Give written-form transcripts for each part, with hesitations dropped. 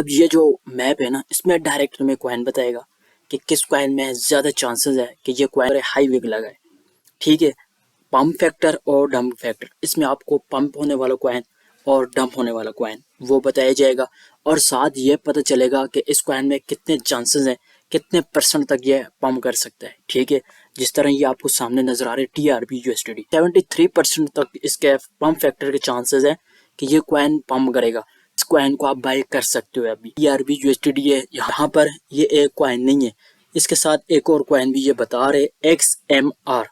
अब ये जो मैप है ना, इसमें डायरेक्ट तुम्हें कॉइन बताएगा कि किस कॉइन में ज़्यादा चांसेस है कि ये कॉइन हाई विग लगाए। ठीक है, पंप फैक्टर और डंप फैक्टर, इसमें आपको पंप होने वाला कॉइन और डंप होने वाला कॉइन वो बताया जाएगा, और साथ ये पता चलेगा कि इस कॉइन में कितने चांसेस हैं, कितने परसेंट तक ये पंप कर सकता है। ठीक है, जिस तरह ये आपको सामने नजर आ रहे TRB USDT 73% तक इसके पंप फैक्टर के चांसेस हैं कि ये कॉइन पंप करेगा। इस कॉइन को आप बाय कर सकते हो। अभी TRB USDT है, यहाँ पर ये एक कॉइन नहीं है, इसके साथ एक और कॉइन भी ये बता रहे XMR।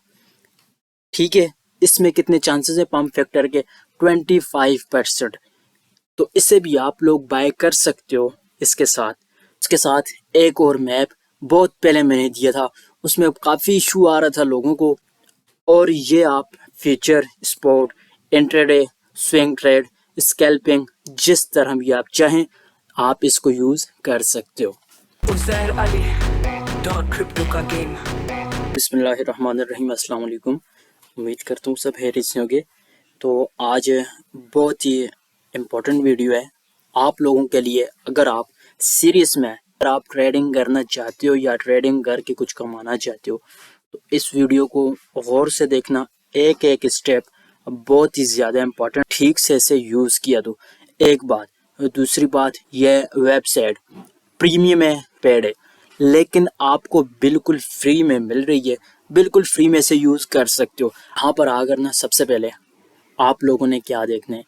ठीक है, इसमें कितने चांसेस है पंप फैक्टर के? 25%। तो इसे भी आप लोग बाय कर सकते हो। इसके साथ एक और मैप बहुत पहले मैंने दिया था, उसमें काफ़ी इशू आ रहा था लोगों को, और ये आप future, spot, intraday, swing trade, scalping, जिस तरह भी आप चाहें आप इसको यूज़ कर सकते हो। बिस्मिल्लाहिर्रहमानिर्रहीम, अस्सलाम वालेकुम। उम्मीद करता हूँ सब खैरियत से होंगे। तो आज बहुत ही इम्पोर्टेंट वीडियो है आप लोगों के लिए। अगर आप सीरियस में अगर आप ट्रेडिंग करना चाहते हो या ट्रेडिंग करके कुछ कमाना चाहते हो, तो इस वीडियो को गौर से देखना। एक एक स्टेप बहुत ही ज़्यादा इम्पोर्टेंट, ठीक से इसे यूज़ किया तो। एक बात, दूसरी बात, यह वेबसाइट प्रीमियम है, पेड है, लेकिन आपको बिल्कुल फ्री में मिल रही है। बिल्कुल फ्री में से यूज़ कर सकते हो। यहाँ पर आकर ना, सबसे पहले आप लोगों ने क्या देखना है,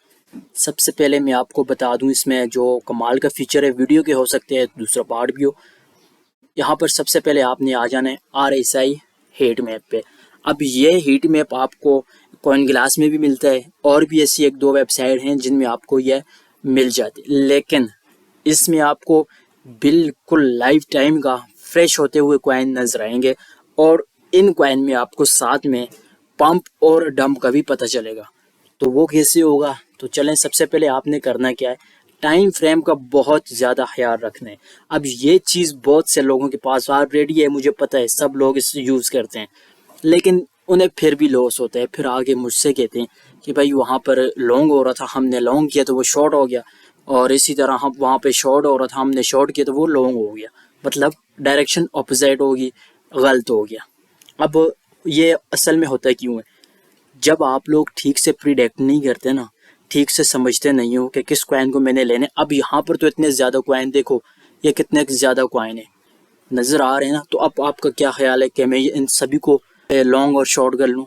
सबसे पहले मैं आपको बता दूं, इसमें जो कमाल का फीचर है, वीडियो के हो सकते हैं, दूसरा पार्ट भी हो। यहाँ पर सबसे पहले आपने आ जाना है RSI हीट मैप पे। अब ये हीट मैप आपको कॉइन ग्लास में भी मिलता है, और भी ऐसी एक दो वेबसाइट हैं जिनमें आपको यह मिल जाती है, लेकिन इसमें आपको बिल्कुल लाइफ टाइम का फ्रेश होते हुए कॉइन नजर आएंगे, और इन कॉइन में आपको साथ में पंप और डंप का भी पता चलेगा। तो वो कैसे होगा? तो चलें, सबसे पहले आपने करना क्या है, टाइम फ्रेम का बहुत ज़्यादा ख्याल रखना है। अब ये चीज़ बहुत से लोगों के पास ऑलरेडी है, मुझे पता है, सब लोग इसे यूज़ करते हैं, लेकिन उन्हें फिर भी लॉस होता है। फिर आगे मुझसे कहते हैं कि भाई वहाँ पर लॉन्ग हो रहा था, हमने लॉन्ग किया तो वो शॉर्ट हो गया, और इसी तरह हम वहाँ पे शॉर्ट हो रहा था, हमने शॉर्ट किया तो वो लॉन्ग हो गया। मतलब डायरेक्शन अपोजिट होगी, गलत हो गया। अब ये असल में होता क्यों है? जब आप लोग ठीक से प्रिडिक्ट नहीं करते ना, ठीक से समझते नहीं हो कि किस कॉइन को मैंने लेने। अब यहाँ पर तो इतने ज़्यादा कॉइन देखो, ये कितने ज़्यादा कॉइन है नज़र आ रहे हैं ना। तो अब आपका क्या ख्याल है कि मैं इन सभी को लॉन्ग और शॉर्ट कर लूँ?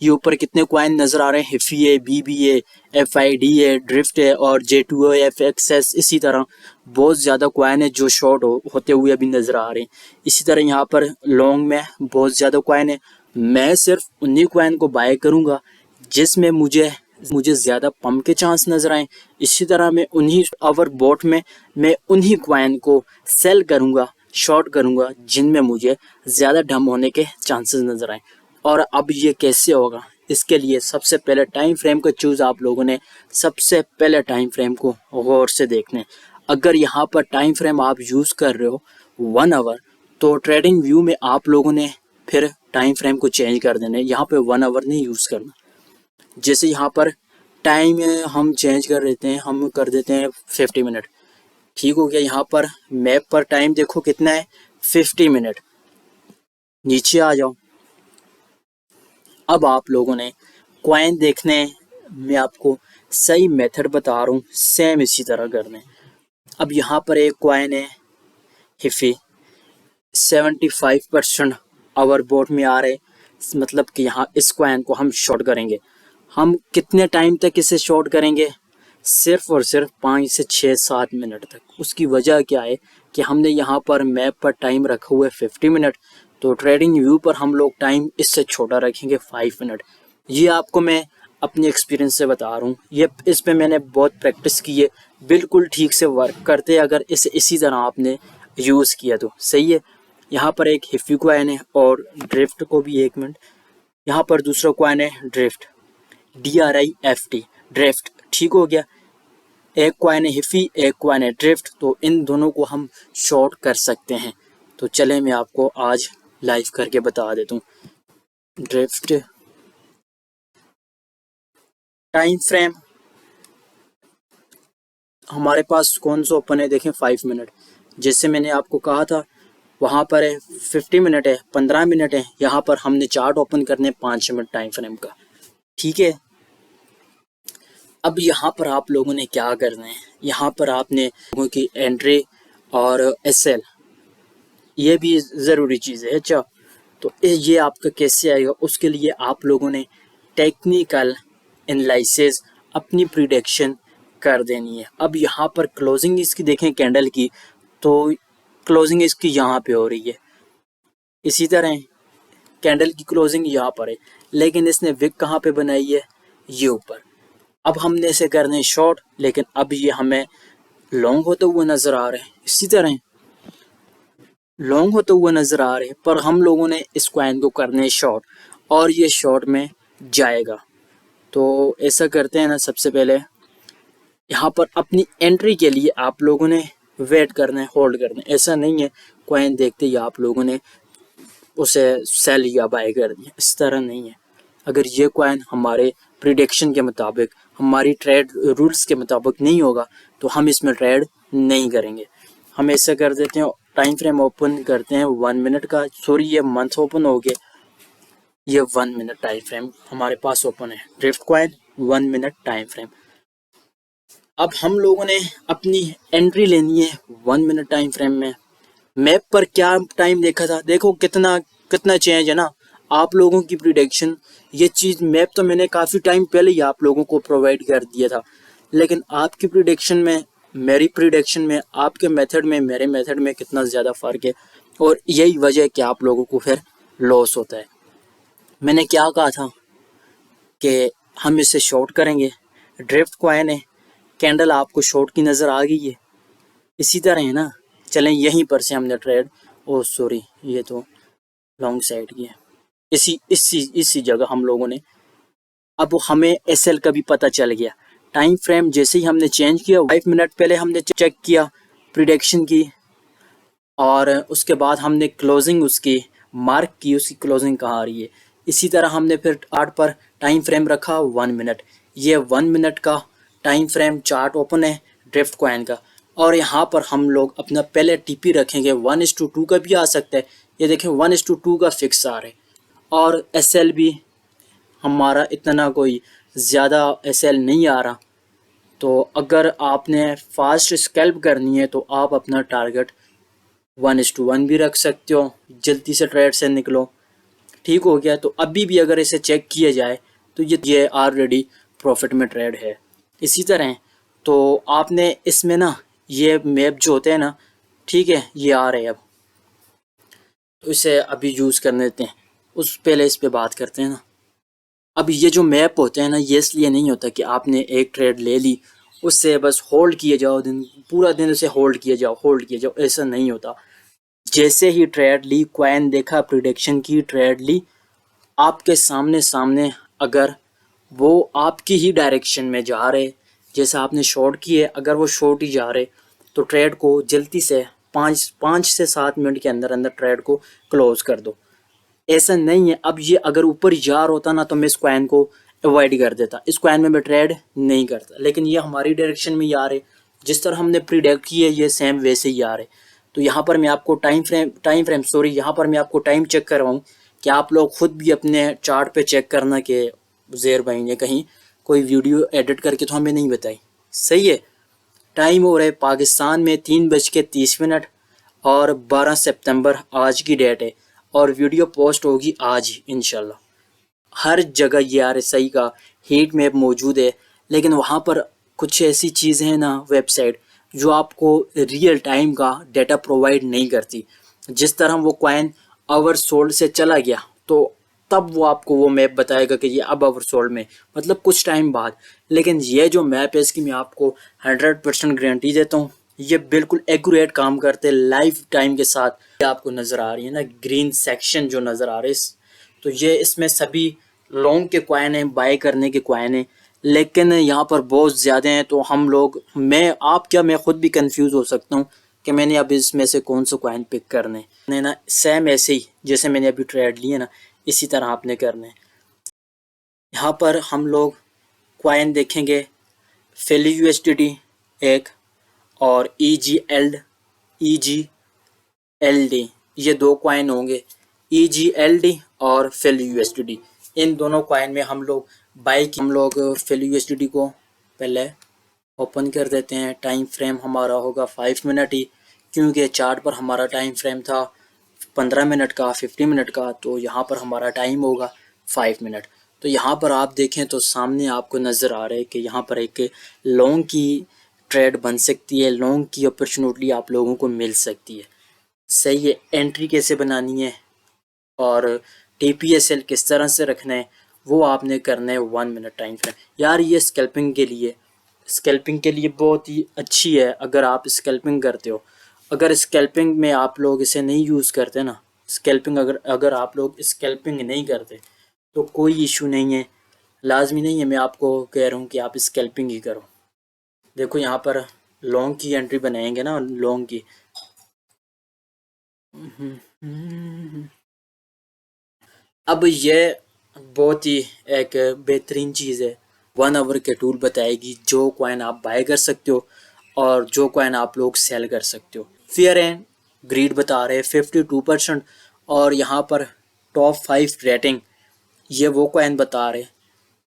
ये ऊपर कितने कॉइन नज़र आ रहे हैं, हिफी है, BB है, FID है, ड्रिफ्ट है, और J2O, FXS, इसी तरह बहुत ज़्यादा कॉइन है जो शॉर्ट होते हुए अभी नज़र आ रहे हैं। इसी तरह यहाँ पर लॉन्ग में बहुत ज़्यादा कॉइन है। मैं सिर्फ उन्हीं कॉइन को बाय करूँगा जिसमें मुझे ज़्यादा पंप के चांस नज़र आए। इसी तरह मैं उन्हीं आवर बोट में मैं उन्हीं कॉइन को सेल करूँगा, शॉर्ट करूँगा, जिनमें मुझे ज़्यादा डम होने के चांसेस नज़र आए। और अब ये कैसे होगा? इसके लिए सबसे पहले टाइम फ्रेम का चूज़ आप लोगों ने सबसे पहले टाइम फ्रेम को गौर से देखना है। अगर यहाँ पर टाइम फ्रेम आप यूज़ कर रहे हो 1 आवर, तो ट्रेडिंग व्यू में आप लोगों ने फिर टाइम फ्रेम को चेंज कर देना है। यहाँ पे 1 आवर नहीं यूज़ करना। जैसे यहाँ पर टाइम हम चेंज कर देते हैं, हम कर देते हैं 50 मिनट। ठीक हो गया। यहाँ पर मैप पर टाइम देखो कितना है, 50 मिनट। नीचे आ जाओ। अब आप लोगों ने कॉइन देखने, मैं आपको सही मेथड बता रहा हूँ, सेम इसी तरह करना है। अब यहाँ पर एक कॉइन है हिफी, 75% आवर बोट में आ रहे, मतलब कि यहाँ इस कॉइन को हम शॉर्ट करेंगे। हम कितने टाइम तक इसे शॉर्ट करेंगे? सिर्फ और सिर्फ 5 से 6-7 मिनट तक। उसकी वजह क्या है कि हमने यहाँ पर मैप पर टाइम रखा हुआ है 50 मिनट, तो ट्रेडिंग व्यू पर हम लोग टाइम इससे छोटा रखेंगे, 5 मिनट। ये आपको मैं अपने एक्सपीरियंस से बता रहा हूँ, ये इस पे मैंने बहुत प्रैक्टिस की है, बिल्कुल ठीक से वर्क करते। अगर इसे इसी तरह आपने यूज़ किया तो सही है। यहाँ पर एक हिफी कॉइन है, और ड्रिफ्ट को भी, एक मिनट, यहाँ पर दूसरा कॉइन है ड्रिफ्ट, DRIFT, ड्रिफ्ट। ठीक हो गया। एक कॉइन है हिफी, एक कॉइन है ड्रिफ्ट, तो इन दोनों को हम शॉर्ट कर सकते हैं। तो चले मैं आपको आज लाइव करके बता देता हूँ। ड्रिफ्ट टाइम फ्रेम हमारे पास कौन सा ओपन है, देखें 5 मिनट। जैसे मैंने आपको कहा था वहाँ पर है 50 मिनट है, 15 मिनट है। यहाँ पर हमने चार्ट ओपन करने 5 मिनट टाइम फ्रेम का। ठीक है, अब यहाँ पर आप लोगों ने क्या करना है, यहाँ पर आपने लोगों की एंट्री और एसएल, ये भी ज़रूरी चीज़ है। अच्छा, तो ये आपका कैसे आएगा, उसके लिए आप लोगों ने टेक्निकल एनालिसिस अपनी प्रिडिक्शन कर देनी है। अब यहाँ पर क्लोजिंग इसकी देखें कैंडल की, तो क्लोजिंग इसकी यहाँ पे हो रही है, इसी तरह कैंडल की क्लोजिंग यहाँ पर है, लेकिन इसने विक कहाँ पे बनाई है, ये ऊपर। अब हमने इसे करने शॉर्ट, लेकिन अब ये हमें लॉन्ग होते हुए नज़र आ रहे हैं, इसी तरह लॉन्ग होते हुए नज़र आ रहे हैं, पर हम लोगों ने इस कॉइन को करने शॉर्ट और ये शॉर्ट में जाएगा। तो ऐसा करते हैं ना, सबसे पहले यहाँ पर अपनी एंट्री के लिए आप लोगों ने वेट करना है, होल्ड करना है। ऐसा नहीं है कॉइन देखते ही आप लोगों ने उसे सेल या बाय कर दिया, इस तरह नहीं है। अगर ये कॉइन हमारे प्रिडिक्शन के मुताबिक, हमारी ट्रेड रूल्स के मुताबिक नहीं होगा तो हम इसमें ट्रेड नहीं करेंगे। हम ऐसा कर देते हैं, टाइम फ्रेम ओपन करते हैं 1 मिनट का, सॉरी ये मंथ ओपन हो गया, ये 1 मिनट टाइम फ्रेम हमारे पास ओपन है, drift coin 1 minute time frame. अब हम लोगों ने अपनी एंट्री लेनी है 1 मिनट टाइम फ्रेम में। मैप पर क्या टाइम देखा था, देखो कितना कितना चेंज है ना। आप लोगों की प्रिडिक्शन, ये चीज़ मैप तो मैंने काफ़ी टाइम पहले ही आप लोगों को प्रोवाइड कर दिया था, लेकिन आपकी प्रिडिक्शन में, मेरी प्रिडिक्शन में, आपके मेथड में, मेरे मेथड में कितना ज़्यादा फ़र्क है, और यही वजह है कि आप लोगों को फिर लॉस होता है। मैंने क्या कहा था कि हम इसे शॉर्ट करेंगे, ड्रिफ्ट कॉइन है, कैंडल आपको शॉर्ट की नज़र आ गई है, इसी तरह है ना। चलें यहीं पर से हमने ट्रेड, ओ सॉरी ये तो लॉन्ग साइड की है, इसी जगह हम लोगों ने, अब हमें एसएल का भी पता चल गया। टाइम फ्रेम जैसे ही हमने चेंज किया, 5 मिनट पहले हमने चेक किया प्रिडिक्शन की, और उसके बाद हमने क्लोजिंग उसकी मार्क की, उसकी क्लोजिंग कहाँ आ रही है। इसी तरह हमने फिर चार्ट पर टाइम फ्रेम रखा 1 मिनट, ये 1 मिनट का टाइम फ्रेम चार्ट ओपन है ड्रिफ्ट कॉइन का। और यहाँ पर हम लोग अपना पहले टीपी रखेंगे, 1:2 का भी आ सकता है, ये देखें 1:2 का फिक्स आ रहा है। और एसएल भी हमारा इतना कोई ज़्यादा एसएल नहीं आ रहा। तो अगर आपने फास्ट स्कैल्प करनी है तो आप अपना टारगेट 1:1 भी रख सकते हो, जल्दी से ट्रेड से निकलो। ठीक हो गया, तो अभी भी अगर इसे चेक किया जाए तो ये ऑलरेडी प्रॉफिट में ट्रेड है। इसी तरह तो आपने इसमें ना, ये मैप जो होते हैं ना, ठीक है, ये आ रहे हैं अब, तो इसे अभी यूज़ करने देते हैं, उस पहले इस पे बात करते हैं ना। अब ये जो मैप होते हैं ना, ये इसलिए नहीं होता कि आपने एक ट्रेड ले ली, उससे बस होल्ड किए जाओ, दिन पूरा दिन उसे होल्ड किए जाओ, ऐसा नहीं होता। जैसे ही ट्रेड ली, क्वाइन देखा, प्रिडिक्शन की, ट्रेड ली, आपके सामने सामने अगर वो आपकी ही डायरेक्शन में जा रहे, जैसे आपने शॉर्ट किए, अगर वो शॉर्ट ही जा रहे, तो ट्रेड को जल्दी से 5 से 7 मिनट के अंदर अंदर ट्रेड को क्लोज कर दो। ऐसा नहीं है, अब ये अगर ऊपर जा रहा होता ना तो मैं इस कॉइन को अवॉइड कर देता, इस कॉइन में मैं ट्रेड नहीं करता, लेकिन ये हमारी डायरेक्शन में ही आ रहे, जिस तरह हमने प्रिडिक्ट किए ये सेम वैसे ही आ रहे। तो यहाँ पर मैं आपको यहाँ पर मैं आपको टाइम चेक करवाऊँ कि आप लोग खुद भी अपने चार्ट पे चेक करना कि ज़ेर भाई ने कहीं कोई वीडियो एडिट करके तो हमें नहीं बताई। सही है, टाइम हो रहा है पाकिस्तान में 3:30 और 12 सितंबर आज की डेट है, और वीडियो पोस्ट होगी आज ही इंशाल्लाह। हर जगह ये RSI का हीट मैप मौजूद है, लेकिन वहाँ पर कुछ ऐसी चीज़ें हैं ना, वेबसाइट जो आपको रियल टाइम का डाटा प्रोवाइड नहीं करती। जिस तरह वो कॉइन ओवर सोल्ड से चला गया तो तब वो आपको वो मैप बताएगा कि ये अब ओवर सोल्ड में, मतलब कुछ टाइम बाद। लेकिन ये जो मैप है इसकी मैं आपको 100% गारंटी देता हूँ, ये बिल्कुल एक्यूरेट काम करते लाइव टाइम के साथ। ये आपको नज़र आ रही है ना ग्रीन सेक्शन जो नज़र आ रहे हैं, तो ये इसमें सभी लॉन्ग के कॉइन हैं, बाय करने के कॉइन हैं, लेकिन यहाँ पर बहुत ज़्यादा हैं। तो हम लोग, मैं खुद भी कंफ्यूज हो सकता हूँ कि मैंने अब इसमें से कौन सा कॉइन पिक करने है ना। सेम ऐसे ही जैसे मैंने अभी ट्रेड लिए ना, इसी तरह आपने करना है। यहाँ पर हम लोग कॉइन देखेंगे, फेली USDT एक, और EGLD, ये दो कॉइन होंगे, EGLD और फिल USDT। इन दोनों कॉइन में हम लोग फिल USDT को पहले ओपन कर देते हैं। टाइम फ्रेम हमारा होगा 5 मिनट ही, क्योंकि चार्ट पर हमारा टाइम फ्रेम था 15 मिनट का, 50 मिनट का, तो यहाँ पर हमारा टाइम होगा 5 मिनट। तो यहाँ पर आप देखें तो सामने आपको नज़र आ रहा है कि यहाँ पर एक लॉन्ग की ट्रेड बन सकती है, लॉन्ग की अपॉर्चुनिटी आप लोगों को मिल सकती है। सही है। एंट्री कैसे बनानी है और TPSL किस तरह से रखना है वो आपने करना है 1 मिनट टाइम फ्रेम। यार ये स्कैल्पिंग के लिए बहुत ही अच्छी है अगर आप स्कैल्पिंग करते हो। अगर स्कैल्पिंग में आप लोग इसे नहीं यूज़ करते ना, स्कैल्पिंग अगर आप लोग स्कैल्पिंग नहीं करते तो कोई इशू नहीं है, लाजमी नहीं है मैं आपको कह रहा हूँ कि आप स्कैल्पिंग ही करो। देखो यहाँ पर लॉन्ग की एंट्री बनाएंगे ना, लॉन्ग की। अब ये बहुत ही एक बेहतरीन चीज़ है, 1 आवर के टूल बताएगी जो कॉइन आप बाय कर सकते हो और जो कॉइन आप लोग सेल कर सकते हो। फियर एंड ग्रीड बता रहे हैं 52%, और यहाँ पर टॉप 5 रेटिंग ये वो कॉइन बता रहे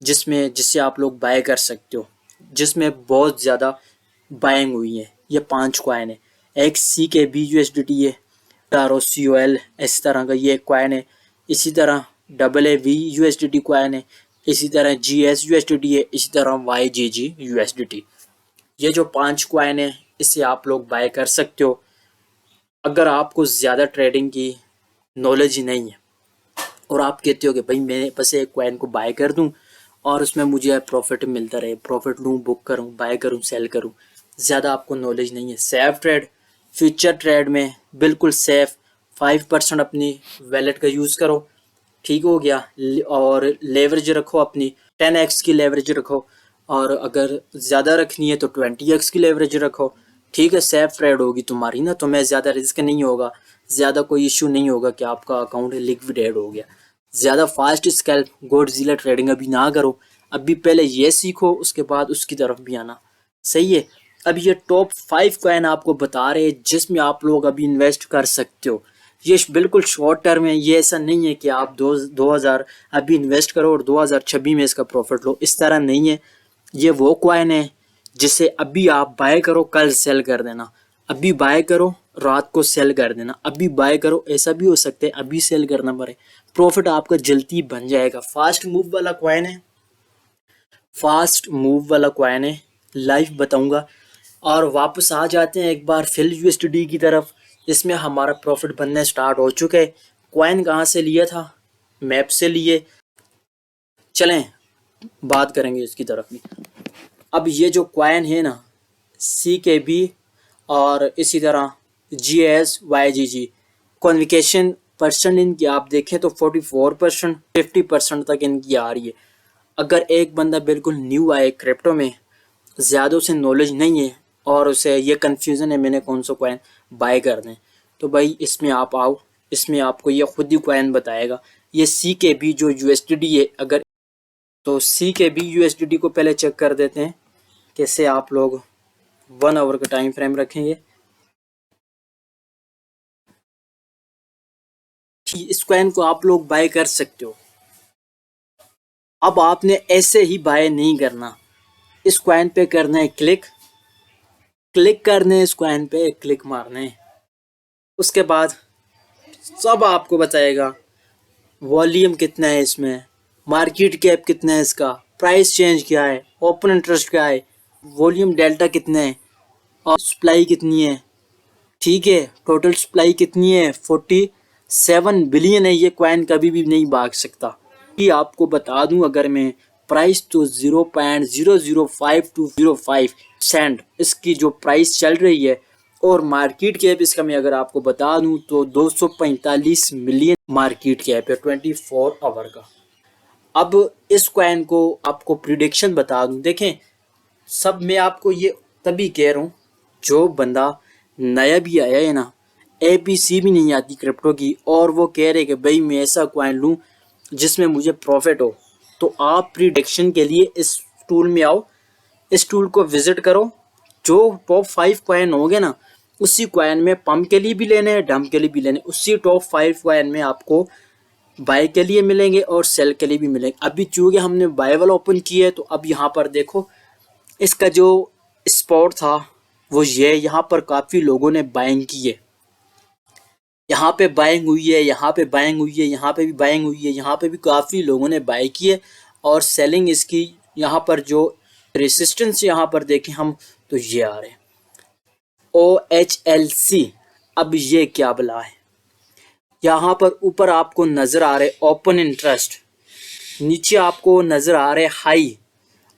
जिससे आप लोग बाय कर सकते हो, जिसमें बहुत ज़्यादा बाइंग हुई है। ये 5 कॉइन है। एक CKB USDT है, ROCOL इस तरह का ये कॉइन है। इसी तरह AAV USDT कॉइन है, इसी तरह GS USDT है, इसी तरह YGG USDT। ये जो 5 कॉइन है इसे आप लोग बाय कर सकते हो अगर आपको ज़्यादा ट्रेडिंग की नॉलेज ही नहीं है और आप कहते हो कि भाई मैं बस एक कॉइन को बाय कर दूं और उसमें मुझे प्रॉफिट मिलता रहे, प्रॉफिट लूँ, बुक करूँ, बाय करूँ, सेल करूँ। ज़्यादा आपको नॉलेज नहीं है। सेफ ट्रेड, फ्यूचर ट्रेड में बिल्कुल सेफ, 5% अपनी वैलेट का यूज़ करो, ठीक हो गया। और लेवरेज रखो अपनी 10x की लेवरेज रखो, और अगर ज़्यादा रखनी है तो 20x की लेवरेज रखो, ठीक है। सेफ ट्रेड होगी तुम्हारी ना, तो मैं ज़्यादा रिस्क नहीं होगा, ज़्यादा कोई इशू नहीं होगा कि आपका अकाउंट लिक्विडेट हो गया। ज़्यादा फास्ट स्कैल्प गोडजिला ट्रेडिंग अभी ना करो, अभी पहले ये सीखो, उसके बाद उसकी तरफ भी आना। सही है। अब ये टॉप 5 कॉइन आपको बता रहे हैं जिसमें आप लोग अभी इन्वेस्ट कर सकते हो। ये बिल्कुल शॉर्ट टर्म है, ये ऐसा नहीं है कि आप 2000 अभी इन्वेस्ट करो और 2026 में इसका प्रॉफिट लो, इस तरह नहीं है। ये वो कॉइन है जिसे अभी आप बाय करो, कल सेल कर देना, अभी बाय करो, रात को सेल कर देना, अभी बाय करो। ऐसा भी हो सकता है अभी सेल करना पड़े, प्रॉफिट आपका जल्दी बन जाएगा। फास्ट मूव वाला कॉइन है, लाइव बताऊंगा। और वापस आ जाते हैं एक बार फिल USDT की तरफ। इसमें हमारा प्रॉफिट बनने स्टार्ट हो चुके हैं। कॉइन कहाँ से लिया था? मैप से लिए। चलें बात करेंगे इसकी तरफ भी। अब ये जो कॉइन है ना, CKB और इसी तरह GS YGG, कॉन्विकेशन परसेंट इनकी आप देखें तो 44%, 50% तक इनकी आ रही है। अगर एक बंदा बिल्कुल न्यू आए क्रिप्टो में, ज़्यादा उसे नॉलेज नहीं है और उसे ये कन्फ्यूज़न है मैंने कौन सा कॉइन बाय करना है, तो भाई इसमें आप आओ, इसमें आपको ये खुद ही कॉइन बताएगा। ये CKB जो USDT है, अगर तो CKB USDT को पहले चेक कर देते हैं कैसे आप लोग 1 आवर का टाइम फ्रेम रखेंगे। इस कॉइन को आप लोग बाय कर सकते हो। अब आपने ऐसे ही बाय नहीं करना, इस कॉइन पे करना है क्लिक करने, इस कॉइन पे क्लिक मारने, उसके बाद सब आपको बताएगा वॉल्यूम कितना है इसमें, मार्केट कैप कितना है इसका, प्राइस चेंज क्या है, ओपन इंटरेस्ट क्या है, वॉल्यूम डेल्टा कितना है और सप्लाई कितनी है। ठीक है, टोटल सप्लाई कितनी है, 47 बिलियन है। ये कॉइन कभी भी नहीं भाग सकता। कि आपको बता दूं, अगर मैं प्राइस तो 0.005 सेंट इसकी जो प्राइस चल रही है, और मार्केट कैप इसका मैं अगर आपको बता दूं तो 245 मिलियन मार्केट कैप है 24 आवर का। अब इस कॉइन को आपको प्रिडिक्शन बता दूं, देखें सब मैं आपको ये तभी कह रहा हूँ, जो बंदा नया भी आया है ना, ABC भी नहीं आती क्रिप्टो की, और वो कह रहे कि भाई मैं ऐसा कॉइन लूँ जिसमें मुझे प्रॉफिट हो, तो आप प्रिडिक्शन के लिए इस टूल में आओ, इस टूल को विजिट करो, जो टॉप 5 कॉइन हो गए ना, उसी कॉइन में पम्प के लिए भी लेने हैं, डंप के लिए भी लेने, उसी टॉप 5 कॉइन में आपको बाय के लिए मिलेंगे और सेल के लिए भी मिलेंगे। अभी चूंकि हमने बाय वाला ओपन किया है, तो अब यहाँ पर देखो इसका जो स्पॉट था वो ये, यहाँ पर काफ़ी लोगों ने बाइंग की है, यहाँ पे बाइंग हुई है, यहाँ पे बाइंग हुई है, यहाँ पे भी बाइंग हुई है, यहाँ पे भी काफ़ी लोगों ने बाय की है और सेलिंग इसकी यहाँ पर जो रेसिस्टेंस यहाँ पर देखें हम तो ये आ रहे हैं OHLC। अब ये क्या बला है, यहाँ पर ऊपर आपको नज़र आ रहे ओपन इंटरेस्ट, नीचे आपको नज़र आ रहे हाई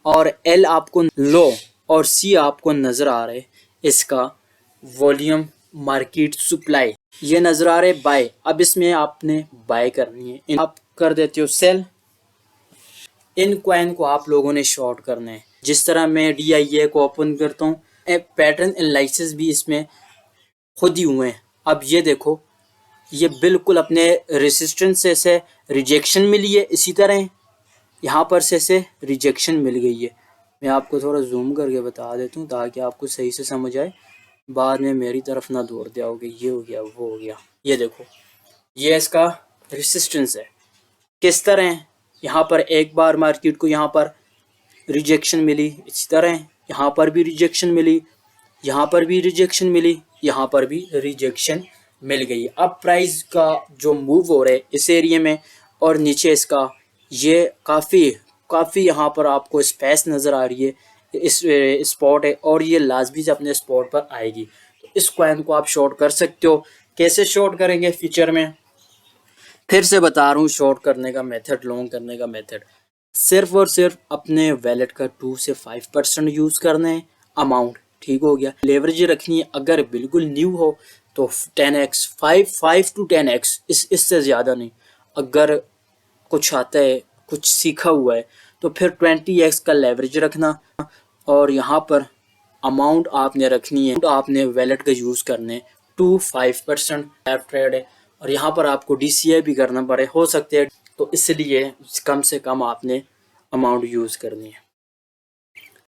और L आपको लो और C आपको नज़र आ रहे इसका वॉल्यूम मार्केट सप्लाई, ये नज़र आ रहे बाय। अब इसमें आपने बाय करनी है, आप कर देते हो सेल। इन कॉइन को आप लोगों ने शॉर्ट करना है। जिस तरह मैं DIA को ओपन करता हूँ, पैटर्न एनालिसिस भी इसमें खुद ही हुए हैं। अब ये देखो, ये बिल्कुल अपने रेसिस्टेंस से रिजेक्शन मिली है, इसी तरह यहाँ पर से रिजेक्शन मिल गई है। मैं आपको थोड़ा जूम करके बता देता हूँ ताकि आपको सही से समझ आए, बाद में मेरी तरफ ना दौड़ दिया होगा, ये हो गया वो हो गया। ये देखो, ये इसका रेसिस्टेंस है, किस तरह है, यहाँ पर एक बार मार्केट को यहाँ पर रिजेक्शन मिली, इसी तरह यहाँ पर भी रिजेक्शन मिली, यहाँ पर भी रिजेक्शन मिली, यहाँ पर भी रिजेक्शन मिल गई। अब प्राइस का जो मूव हो रहा है इस एरिया में और नीचे इसका ये काफ़ी यहाँ पर आपको स्पेस नज़र आ रही है, इस स्पॉट है और ये लाजमी से अपने स्पॉट पर आएगी। तो इस कॉइन को आप शॉर्ट कर सकते हो। कैसे शॉर्ट करेंगे फ्यूचर में, फिर से बता रहा हूँ, शॉर्ट करने का मेथड, लॉन्ग करने का मेथड, सिर्फ और सिर्फ अपने वैलेट का 2 से 5% यूज़ करना है अमाउंट, ठीक हो गया। लेवरेज रखनी है, अगर बिल्कुल न्यू हो तो 10x, 5 to 10x, इससे ज़्यादा नहीं। अगर कुछ आता है, कुछ सीखा हुआ है तो फिर 20x का लेवरेज रखना और यहाँ पर अमाउंट आपने रखनी है, आपने वैलेट का यूज़ करने 2-5% ट्रेड है और यहाँ पर आपको DCA भी करना पड़े हो सकते हैं, तो इसलिए कम से कम आपने अमाउंट यूज़ करनी है।